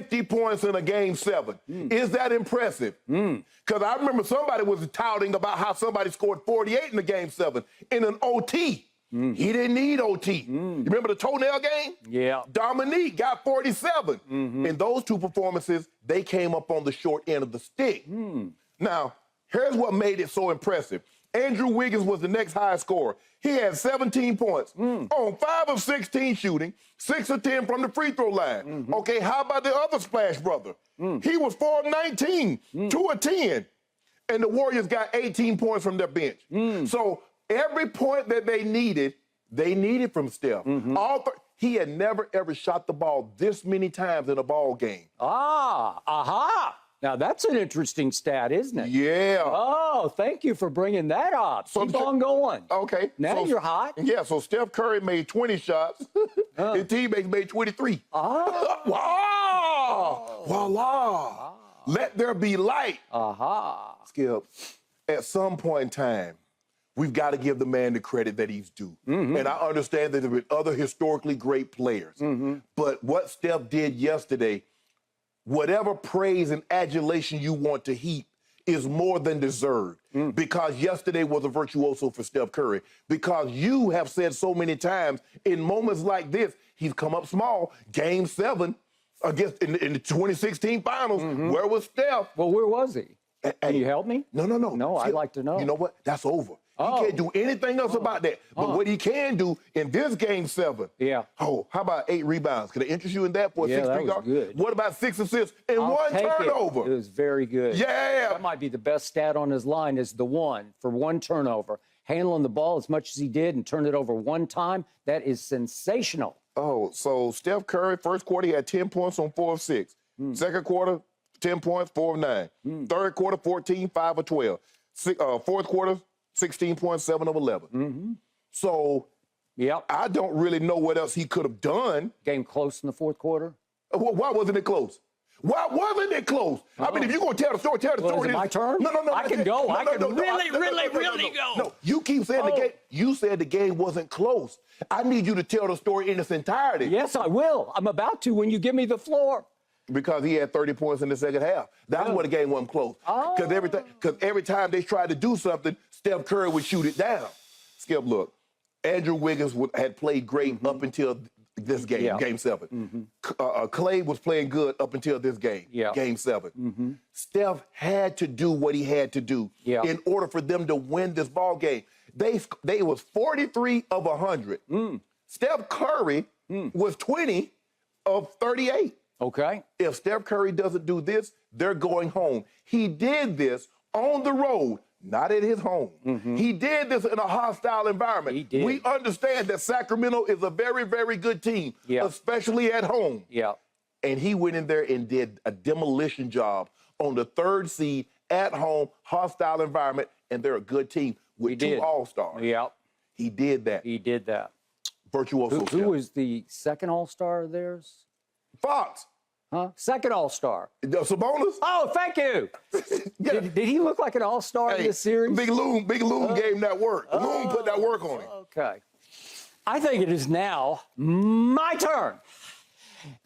50 points in a game 7. Is that impressive? Because I remember somebody was touting about how somebody scored 48 in the game 7 in an OT. He didn't need OT. You remember the toenail game? Yeah. Dominique got 47. In those two performances, they came up on the short end of the stick. Now, here's what made it so impressive. Andrew Wiggins was the next highest scorer. He had 17 points on 5 of 16 shooting, 6 of 10 from the free throw line. Okay, how about the other Splash brother? He was 4 of 19, 2 of 10. And the Warriors got 18 points from their bench. So every point that they needed from Steph. He had never, ever shot the ball this many times in a ball game. Now, that's an interesting stat, isn't it? Yeah. Oh, thank you for bringing that up. So Keep on going. Okay. Now you're hot. Yeah, so Steph Curry made 20 shots. His teammates made 23. Wow. Voila. Let there be light. Skip, at some point in time, we've got to give the man the credit that he's due. And I understand that there have been other historically great players. But what Steph did yesterday, whatever praise and adulation you want to heap, is more than deserved. Because yesterday was a virtuoso for Steph Curry. Because you have said so many times, in moments like this, he's come up small. Game 7 against in the 2016 finals, where was Steph? Well, where was he? Can you help me? No. No, I'd like to know. You know what? That's over. He can't do anything else about that. But what he can do in this game 7. Yeah. Oh, how about 8 rebounds? Can I interest you in that for a 6-3 guard? Good. What about 6 assists and 1 turnover? It was very good. Yeah. That might be the best stat on his line is the 1 for 1 turnover. Handling the ball as much as he did and turned it over 1 time. That is sensational. Oh, so Steph Curry, first quarter, he had 10 points on 4 of 6. Second quarter, 10 points, 4 of 9. Third quarter, 14, 5 of 12. Fourth quarter, 16 points, 7 of 11. So I don't really know what else he could have done. Game close in the fourth quarter? Why wasn't it close? Why wasn't it close? I mean, if you're going to tell the story, tell the story. Is it my turn? No. I can go. I can really go. No, you keep saying the game. You said the game wasn't close. I need you to tell the story in its entirety. Yes, I will. I'm about to when you give me the floor. Because he had 30 points in the second half. That's why the game wasn't close. Because every time they tried to do something, Steph Curry would shoot it down. Skip, look, Andrew Wiggins had played great up until this game, game 7. Clay was playing good up until this game, game 7. Steph had to do what he had to do in order for them to win this ball game. They was 43 of 100. Steph Curry was 20 of 38. Okay. If Steph Curry doesn't do this, they're going home. He did this on the road, not at his home. He did this in a hostile environment. He did. We understand that Sacramento is a very, very good team, especially at home. And he went in there and did a demolition job on the 3rd seed at home, hostile environment, and they're a good team with 2 All-Stars. He did that. He did that. Virtuoso. Who was the second All-Star of theirs? Fox. Second All-Star. Sabonis? Oh, thank you. Did he look like an All-Star in this series? Big Loom gave him that work. Loom put that work on him. Okay. I think it is now my turn.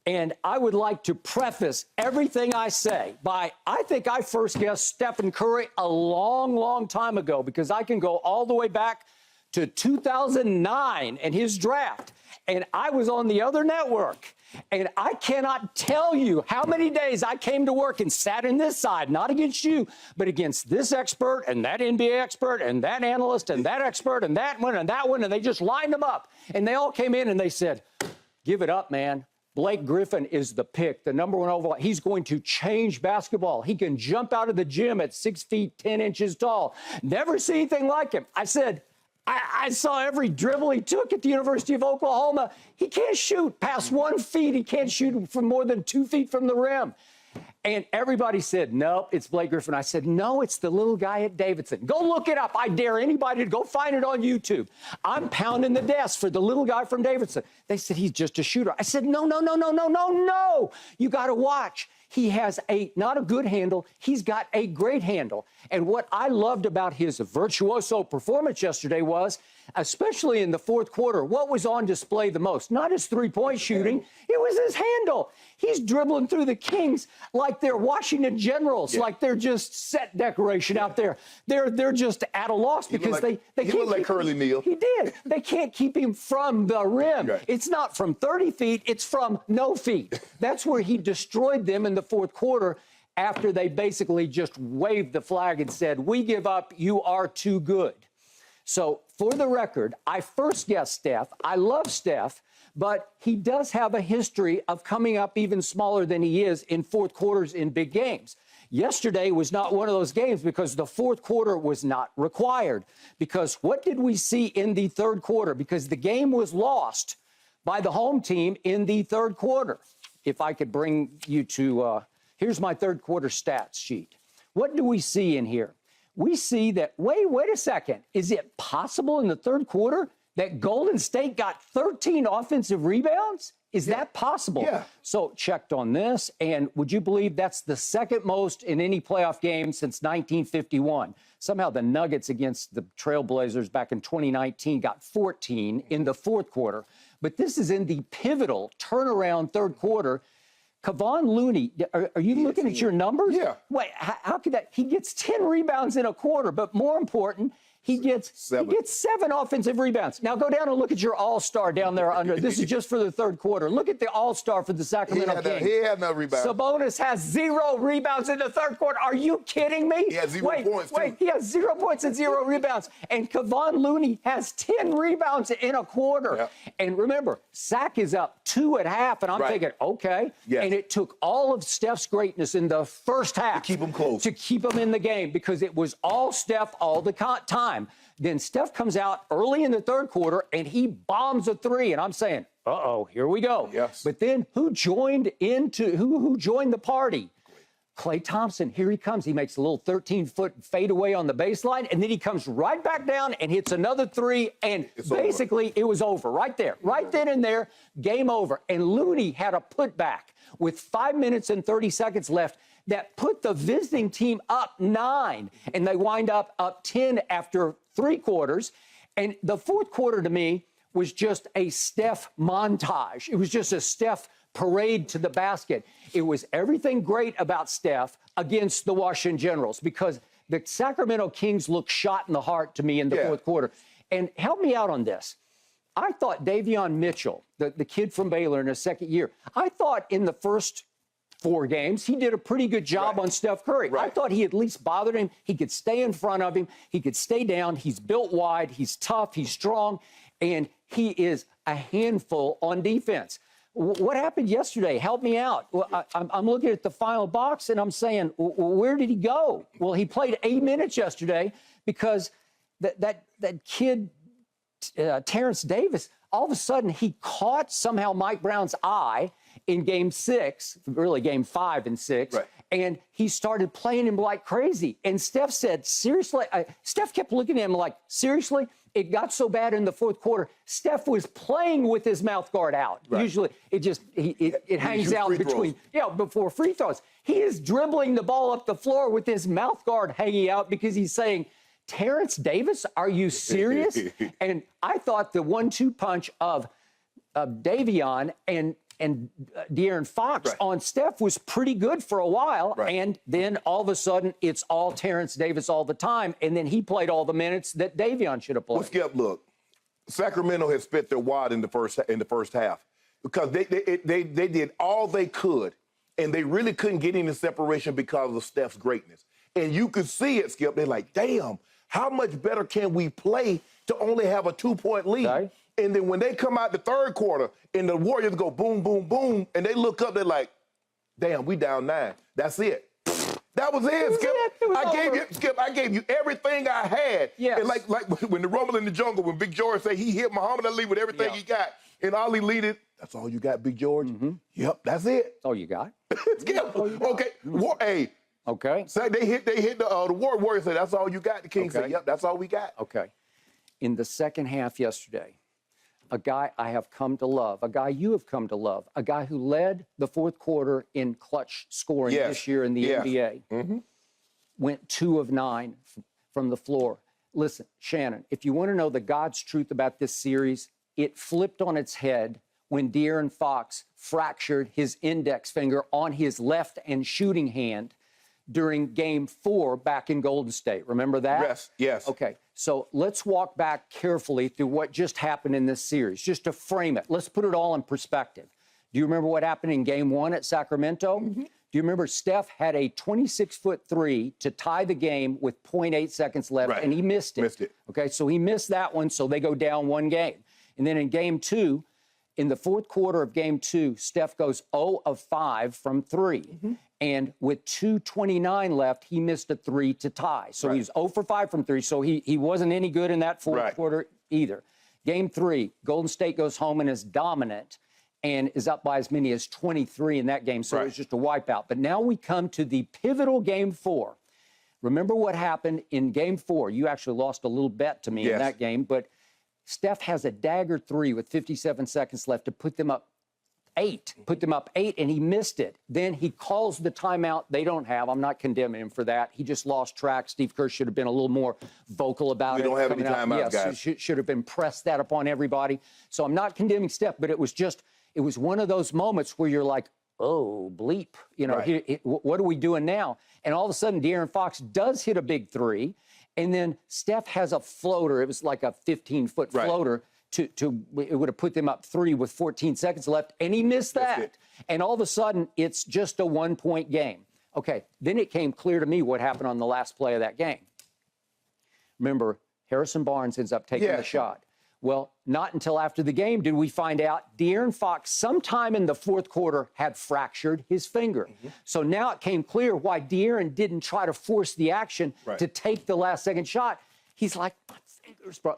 And I would like to preface everything I say by, I think I first guessed Stephen Curry a long, long time ago because I can go all the way back to 2009 and his draft. And I was on the other network. And I cannot tell you how many days I came to work and sat in this side, not against you, but against this expert and that NBA expert and that analyst and that expert and that one and that one. And they just lined them up. And they all came in and they said, give it up, man. Blake Griffin is the pick, the #1 overall. He's going to change basketball. He can jump out of the gym at 6 feet, 10 inches tall. Never see anything like him. I said, I saw every dribble he took at the University of Oklahoma. He can't shoot past 1 feet. He can't shoot from more than 2 feet from the rim. And everybody said, nope, it's Blake Griffin. I said, no, it's the little guy at Davidson. Go look it up. I dare anybody to go find it on YouTube. I'm pounding the desk for the little guy from Davidson. They said, he's just a shooter. I said, no. You got to watch. He has not a good handle. He's got a great handle. And what I loved about his virtuoso performance yesterday was, especially in the fourth quarter, what was on display the most? Not his three-point shooting. It was his handle. He's dribbling through the Kings like they're Washington Generals, like they're just set decoration out there. They're just at a loss because they can't. He looked like Curly Neal. He did. They can't keep him from the rim. Right. It's not from 30 feet. It's from no feet. That's where he destroyed them in the fourth quarter after they basically just waved the flag and said, we give up. You are too good. So for the record, I first guessed Steph. I love Steph, but he does have a history of coming up even smaller than he is in fourth quarters in big games. Yesterday was not one of those games because the fourth quarter was not required. Because what did we see in the third quarter? Because the game was lost by the home team in the third quarter. If I could bring you to, here's my third quarter stats sheet. What do we see in here? We see that, wait a second. Is it possible in the third quarter that Golden State got 13 offensive rebounds? Is that possible? Yeah. So checked on this, and would you believe that's the second most in any playoff game since 1951? Somehow the Nuggets against the Trailblazers back in 2019 got 14 in the fourth quarter. But this is in the pivotal turnaround third quarter. Kevon Looney, are you looking at your numbers? Yeah. Wait, how could that? He gets 10 rebounds in a quarter, but more important, he gets 7 offensive rebounds. Now go down and look at your all-star down there under. This is just for the third quarter. Look at the all-star for the Sacramento Kings. He had no rebounds. Sabonis has 0 rebounds in the third quarter. Are you kidding me? He has 0 points, too. He has 0 points and 0 rebounds. And Kevon Looney has 10 rebounds in a quarter. Yep. And remember, Sac is up 2 at half, and I'm thinking, okay. Yes. And it took all of Steph's greatness in the first half to keep him close, to keep him in the game, because it was all Steph all the time. Then Steph comes out early in the third quarter, and he bombs a 3, and I'm saying, uh-oh, here we go. Yes. But then who joined the party? Klay Thompson, here he comes. He makes a little 13-foot fadeaway on the baseline, and then he comes right back down and hits another 3, and basically it was over right there. Right then and there, game over. And Looney had a putback with 5 minutes and 30 seconds left that put the visiting team up 9, and they wind up 10 after 3 quarters. And the fourth quarter, to me, was just a Steph montage. It was just a Steph parade to the basket. It was everything great about Steph against the Washington Generals, because the Sacramento Kings looked shot in the heart to me in the fourth quarter. And help me out on this. I thought Davion Mitchell, the kid from Baylor in his second year, I thought in the first 4 games, he did a pretty good job on Steph Curry. I thought he at least bothered him. He could stay in front of him. He could stay down. He's built wide. He's tough. He's strong. And he is a handful on defense. What happened yesterday? Help me out. Well, I'm looking at the final box, and I'm saying, where did he go? Well, he played 8 minutes yesterday because that kid, Terrence Davis, all of a sudden he caught somehow Mike Brown's eye in Game 6, really Game 5 and 6, and he started playing him like crazy. And Steph said, seriously? Steph kept looking at him like, seriously? It got so bad in the fourth quarter, Steph was playing with his mouth guard out. Usually it hangs out before free throws. He is dribbling the ball up the floor with his mouth guard hanging out because he's saying, Terrence Davis, are you serious? And I thought the 1-2 punch of Davion and De'Aaron Fox on Steph was pretty good for a while, and then all of a sudden it's all Terrence Davis all the time, and then he played all the minutes that Davion should have played. Well, Skip, look, Sacramento has spit their wad in the first half because they did all they could, and they really couldn't get any separation because of Steph's greatness. And you could see it, Skip. They're like, damn, how much better can we play to only have a 2-point lead? Okay. And then when they come out the third quarter and the Warriors go boom, boom, boom, and they look up, they're like, damn, we down 9. That's it. That was it, Skip. I gave you everything I had. Yes. And like when the Rumble in the Jungle, when Big George said he hit Muhammad Ali with everything he got, and Ali lead it That's all you got, Big George? Yep, that's it. Oh, you got? Skip. Okay. Hey. Okay. So they hit the Warriors said, that's all you got. The Kings said, yep, that's all we got. Okay. In the second half yesterday, a guy I have come to love, a guy you have come to love, a guy who led the fourth quarter in clutch scoring this year in the NBA, went 2 of 9 from the floor. Listen, Shannon, if you want to know the God's truth about this series, it flipped on its head when De'Aaron Fox fractured his index finger on his left and shooting hand during Game 4 back in Golden State. Remember that? Yes. Okay, so let's walk back carefully through what just happened in this series, just to frame it. Let's put it all in perspective. Do you remember what happened in Game 1 at Sacramento? Do you remember Steph had a 26-foot three to tie the game with 0.8 seconds left, and he missed it. Okay, so he missed that one, so they go down 1 game. And then in Game 2, in the fourth quarter of Game 2, Steph goes 0 of 5 from 3. And with 2:29 left, he missed a 3 to tie. So he was 0 for 5 from 3. So he wasn't any good in that fourth quarter either. Game 3, Golden State goes home and is dominant and is up by as many as 23 in that game. So it was just a wipeout. But now we come to the pivotal Game 4. Remember what happened in Game 4. You actually lost a little bet to me in that game. But Steph has a dagger 3 with 57 seconds left to put them up 8, and he missed it. Then he calls the timeout they don't have. I'm not condemning him for that. He just lost track. Steve Kerr should have been a little more vocal about it. We don't have any timeouts, guys. Should have been pressed that upon everybody. So I'm not condemning Steph, but it was one of those moments where you're like, oh, bleep. You know, what are we doing now? And all of a sudden, De'Aaron Fox does hit a big 3, and then Steph has a floater. It was like a 15-foot floater. It would have put them up 3 with 14 seconds left, and he missed that. And all of a sudden, it's just a 1-point game. Okay, then it came clear to me what happened on the last play of that game. Remember, Harrison Barnes ends up taking the shot. Well, not until after the game did we find out De'Aaron Fox, sometime in the fourth quarter, had fractured his finger. So now it came clear why De'Aaron didn't try to force the action to take the last-second shot. He's like,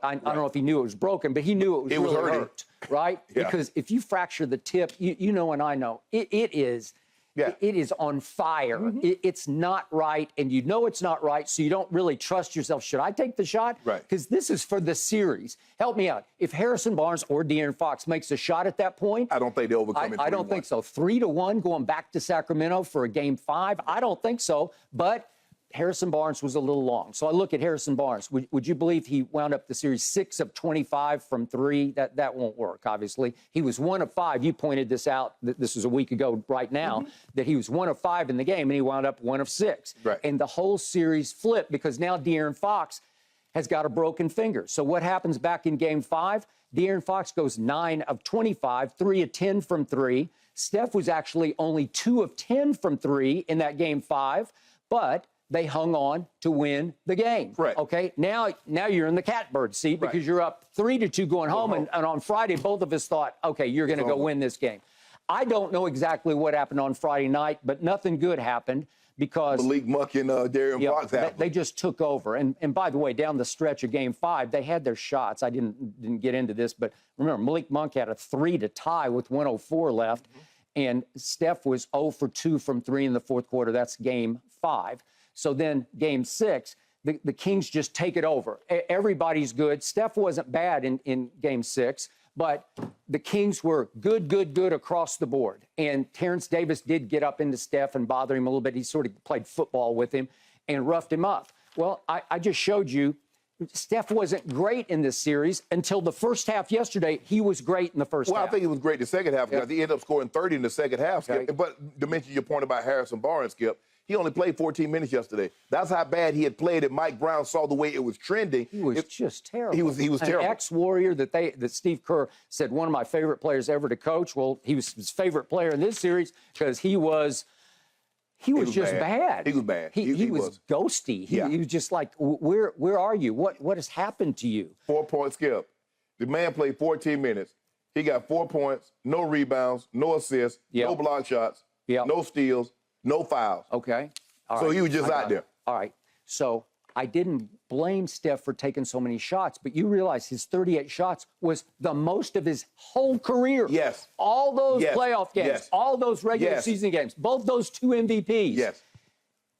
I don't know if he knew it was broken, but he knew it was really hurt, right? Because if you fracture the tip, you know and I know, it is on fire. It's not right, and you know it's not right, so you don't really trust yourself. Should I take the shot? Because this is for the series. Help me out. If Harrison Barnes or De'Aaron Fox makes a shot at that point, I don't think they overcome it. I don't think so. 3-1 going back to Sacramento for a Game 5? I don't think so, but Harrison Barnes was a little long. So I look at Harrison Barnes. Would you believe he wound up the series 6 of 25 from 3? That won't work, obviously. He was 1 of 5. You pointed this out. This was a week ago right now, that he was 1 of 5 in the game, and he wound up 1 of 6. And the whole series flipped because now De'Aaron Fox has got a broken finger. So what happens back in Game 5? De'Aaron Fox goes 9 of 25, 3 of 10 from 3. Steph was actually only 2 of 10 from 3 in that Game 5, but they hung on to win the game. Okay, now you're in the catbird seat because you're up 3-2 going home, and on Friday, both of us thought, okay, you're going to go win this game. I don't know exactly what happened on Friday night, but nothing good happened because Malik Monk and De'Aaron Fox happened. They just took over. And by the way, down the stretch of Game 5, they had their shots. I didn't get into this, but remember, Malik Monk had a 3 to tie with 1:04 left, and Steph was 0 for 2 from 3 in the fourth quarter. That's Game 5. So then Game 6, the Kings just take it over. Everybody's good. Steph wasn't bad in Game 6, but the Kings were good across the board. And Terrence Davis did get up into Steph and bother him a little bit. He sort of played football with him and roughed him up. Well, I just showed you Steph wasn't great in this series until the first half yesterday. He was great in the first half. Well, I think he was great the second half because he ended up scoring 30 in the second half, Skip. But to mention your point about Harrison Barnes, Skip, he only played 14 minutes yesterday. That's how bad he had played, and Mike Brown saw the way it was trending. He was just terrible. He was terrible. An ex-Warrior that Steve Kerr said one of my favorite players ever to coach. Well, he was his favorite player in this series because he was just bad. He was bad. He was ghosty. He was just like, where are you? What has happened to you? 4-point Skip. The man played 14 minutes. He got 4 points, no rebounds, no assists, no block shots, no steals, no fouls. Okay. So he was just out there. All right. So I didn't blame Steph for taking so many shots, but you realize his 38 shots was the most of his whole career. Yes. All those Yes. playoff games, Yes. all those regular Yes. season games, both those 2 MVPs. Yes.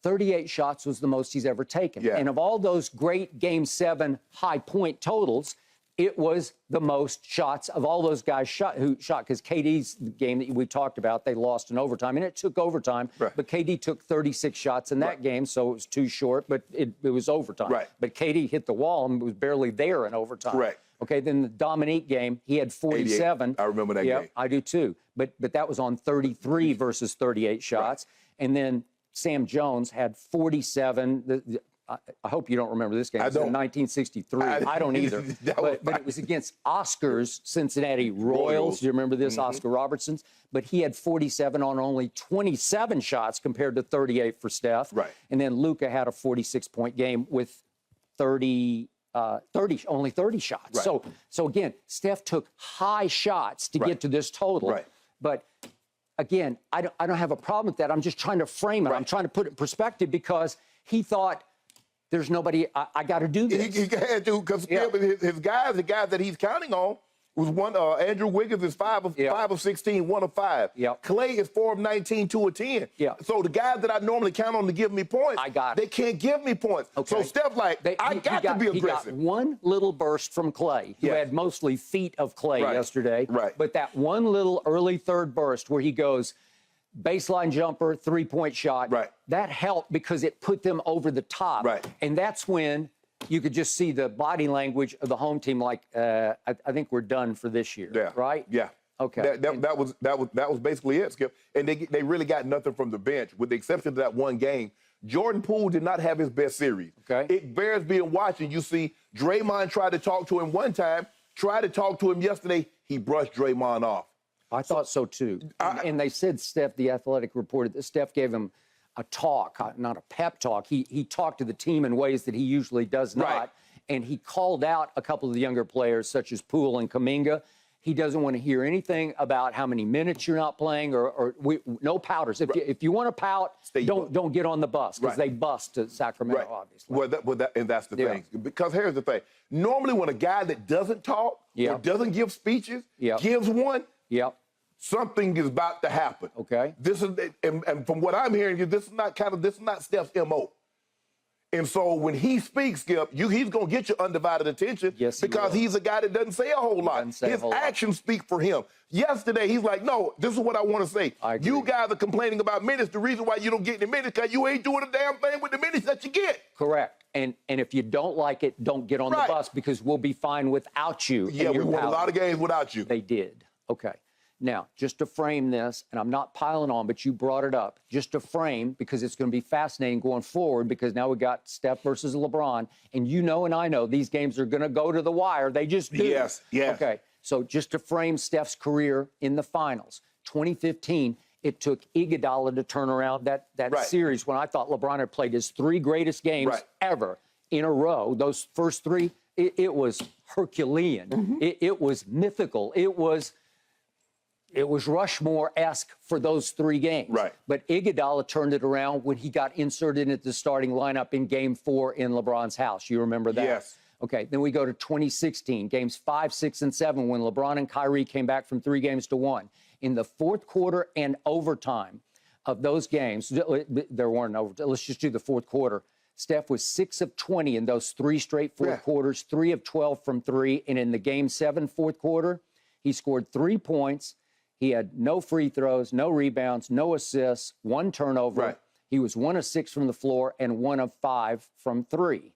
38 shots was the most he's ever taken. Yeah. And of all those great Game 7 high point totals, it was the most shots of all those guys who shot, because KD's game that we talked about, they lost in overtime, and it took overtime. Right. But KD took 36 shots in that Right. game, so it was too short, but it was overtime. Right. But KD hit the wall and was barely there in overtime. Correct. Okay, then the Dominique game, he had 47. 88. I remember that Yeah, game. I do too. But that was on 33 versus 38 shots. Right. And then Sam Jones had 47. I hope you don't remember this game. I It was in don't. 1963. I don't either. But it was against Oscar's Cincinnati Royals. Do you remember this? Oscar Robertson's. But he had 47 on only 27 shots compared to 38 for Steph. Right. And then Luka had a 46-point game with only 30 shots. Right. So again, Steph took high shots to get to this total. Right. But again, I don't have a problem with that. I'm just trying to frame it. Right. I'm trying to put it in perspective because he thought there's nobody, I got to do this. He had to, because his guys, the guys that he's counting on, was one. Andrew Wiggins is 5 of 16, 1 of 5. Yep. Clay is 4 of 19, 2 of 10. Yeah. So the guys that I normally count on to give me points, they can't give me points. Okay. So Steph, I got to be aggressive. He got one little burst from Clay, who had mostly feet of Clay yesterday. Right. But that one little early third burst where he goes baseline jumper, 3-point shot, that helped because it put them over the top. Right. And that's when you could just see the body language of the home team, like, I think we're done for this year. Yeah. Right? Yeah. Okay. That was basically it, Skip. And they really got nothing from the bench, with the exception of that one game. Jordan Poole did not have his best series. Okay. It bears being watched. You see Draymond tried to talk to him one time, tried to talk to him yesterday. He brushed Draymond off. I thought so too. And they said Steph, the Athletic reported that Steph gave him a talk, not a pep talk. He talked to the team in ways that he usually does not. Right. And he called out a couple of the younger players, such as Poole and Kuminga. He doesn't want to hear anything about how many minutes you're not playing or no pouters. If you want to pout, don't get on the bus, because they bust to Sacramento, obviously. Well, and that's the thing. Because here's the thing. Normally when a guy that doesn't talk or doesn't give speeches gives one, something is about to happen. Okay. This is, and from what I'm hearing, this is not Steph's MO. And so when he speaks, Skip, he's going to get your undivided attention, because he's a guy that doesn't say a whole lot. His actions speak for him. Yesterday, he's like, no, this is what I want to say. You guys are complaining about minutes. The reason why you don't get any minutes because you ain't doing a damn thing with the minutes that you get. Correct. And if you don't like it, don't get on the bus, because we'll be fine without you. Yeah, we won a lot of games without you. They did. Okay. Now, just to frame this, and I'm not piling on, but you brought it up, just to frame, because it's going to be fascinating going forward, because now we got Steph versus LeBron, and you know and I know these games are going to go to the wire. They just do. Yes. Okay, so just to frame Steph's career in the finals, 2015, it took Iguodala to turn around that series when I thought LeBron had played his 3 greatest games ever in a row. Those first 3, it was Herculean. It was mythical. It was Rushmore-esque for those 3 games. Right. But Iguodala turned it around when he got inserted into the starting lineup in Game 4 in LeBron's house. You remember that? Yes. Okay, then we go to 2016, Games 5, 6, and 7, when LeBron and Kyrie came back from 3 games to 1. In the fourth quarter and overtime of those games, there weren't overtime. Let's just do the fourth quarter. Steph was 6 of 20 in those 3 straight fourth quarters, 3 of 12 from 3. And in the Game 7 fourth quarter, he scored 3 points. He had no free throws, no rebounds, no assists, 1 turnover. Right. He was 1 of 6 from the floor and 1 of 5 from 3.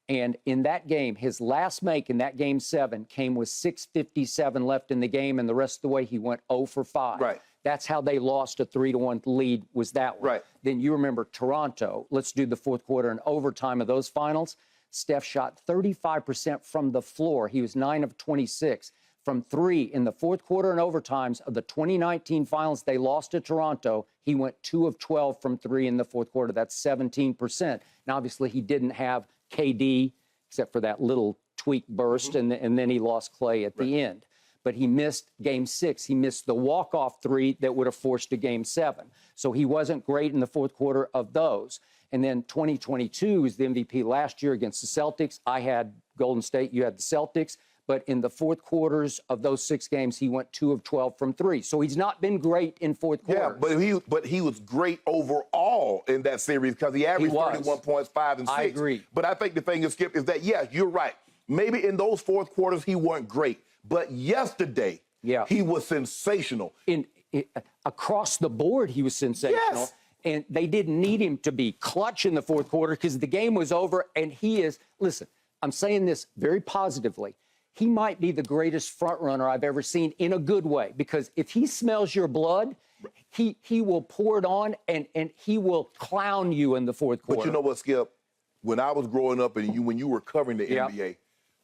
And in that game, his last make in that Game 7 came with 6:57 left in the game, and the rest of the way he went 0 for 5. Right. That's how they lost a 3-1 lead, was that one. Right. Then you remember Toronto. Let's do the fourth quarter and overtime of those finals. Steph shot 35% from the floor. He was 9 of 26. From 3 in the fourth quarter and overtimes of the 2019 finals, they lost to Toronto. He went 2 of 12 from 3 in the fourth quarter. That's 17%. Now, obviously, he didn't have KD, except for that little tweak burst, and then he lost Clay at the end. but he missed Game 6. He missed the walk-off 3 that would have forced a Game 7. So he wasn't great in the fourth quarter of those. And then 2022 is the MVP last year against the Celtics. I had Golden State, you had the Celtics. But in the fourth quarters of those 6 games, he went 2 of 12 from 3. So he's not been great in fourth quarters. Yeah, but he was great overall in that series because he averaged 31 points, 5 and 6. I agree. But I think the thing is, Skip, is that, yes, you're right. Maybe in those fourth quarters he wasn't great. But yesterday, he was sensational. Across the board, he was sensational. Yes. And they didn't need him to be clutch in the fourth quarter because the game was over. And he is, listen, I'm saying this very positively. He might be the greatest front runner I've ever seen in a good way, because if he smells your blood, he will pour it on and he will clown you in the fourth quarter. But you know what, Skip? When I was growing up and when you were covering the NBA,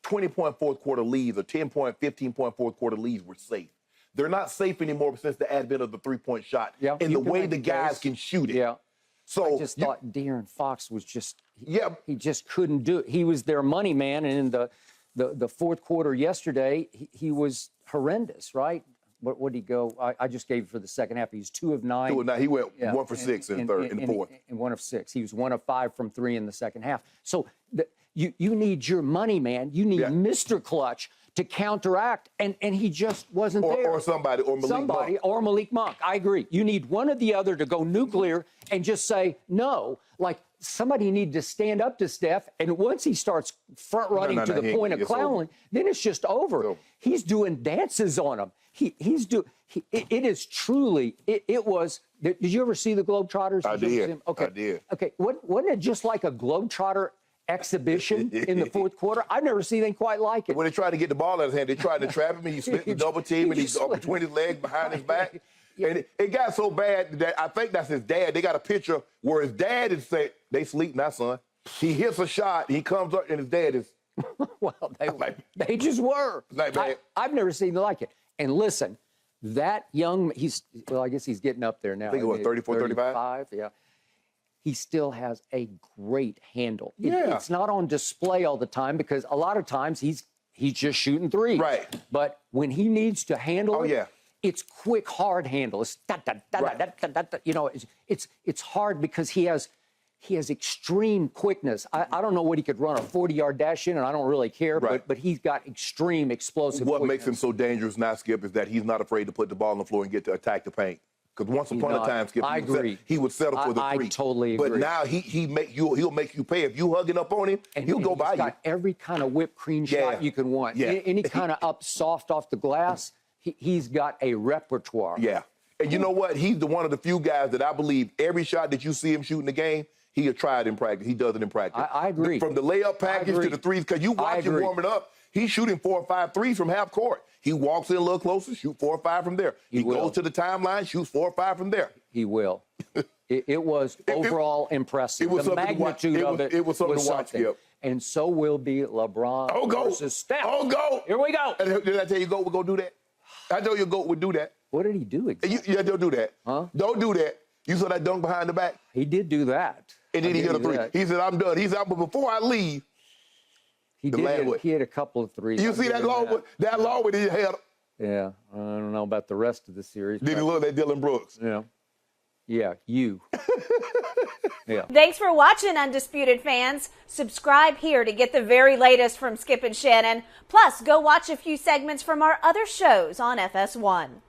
20-point fourth quarter leads or 10-point, 15-point fourth quarter leads were safe. They're not safe anymore since the advent of the three-point shot and the way the guys can shoot it. Yeah. So I just thought De'Aaron Fox was just he just couldn't do it. He was their money man, and in the fourth quarter yesterday, he was horrendous, right? What did he go? I just gave for the second half. He was 2 of 9. 2 of 9. He went 1 for 6 in the fourth. And 1 of 6. He was 1 of 5 from 3 in the second half. So you need your money man. You need Mr. Clutch to counteract, and he just wasn't there. Or somebody, or Malik Monk. I agree. You need one or the other to go nuclear and just say no. Like, somebody need to stand up to Steph, and once he starts front running to the point of clowning, then it's just over. He's doing dances on him. It is truly. It was. Did you ever see the Globetrotters? I did. Okay. I did. Okay. Wasn't it just like a Globetrotter exhibition in the fourth quarter? I've never seen anything quite like it. When they tried to get the ball out of his hand, they tried to trap him, and he split the double team, and he's up between his legs, behind his back. And it got so bad that I think that's his dad. They got a picture where his dad is saying, "They sleep now, son." He hits a shot, he comes up, and his dad is. Well, they just were. I've never seen like it. And listen, that young, I guess he's getting up there now. I think it was 34, 35. Yeah. He still has a great handle. Yeah. It's not on display all the time because a lot of times he's just shooting threes. Right. But when he needs to handle it's quick, hard handle. It's it's hard because he has extreme quickness. I don't know what he could run a 40-yard dash in, and I don't really care, but he's got extreme explosive quickness. What makes him so dangerous now, Skip, is that he's not afraid to put the ball on the floor and get to attack the paint. Because once upon a time, Skip, he would settle for the three. I totally agree. But now he'll make you pay. If you hugging up on him, he'll go by you. He's got every kind of whipped cream shot you can want. Yeah. Any kind of up soft off the glass, he's got a repertoire. Yeah. And you know what? He's one of the few guys that I believe every shot that you see him shoot in the game, he has tried in practice. He does it in practice. I agree. From the layup package to the threes, because you watch him warming up, he's shooting 4 or 5 threes from half court. He walks in a little closer, shoot 4 or 5 from there. He goes to the timeline, shoots 4 or 5 from there. He will. It was overall impressive. The magnitude of it was something to watch. Yep. And so will be LeBron versus Steph. Go. Here we go. Did I tell you GOAT would go do that? I know your GOAT would do that. What did he do exactly? Don't do that. Huh? Don't do that. You saw that dunk behind the back? He did do that. And then he hit a three. He said, "I'm done." He's out, but before I leave, he hit a couple of threes. You see that long with his head? Yeah, I don't know about the rest of the series. Did he look at Dylan Brooks? Yeah, you. Yeah. Thanks for watching, Undisputed fans. Subscribe here to get the very latest from Skip and Shannon. Plus, go watch a few segments from our other shows on FS1.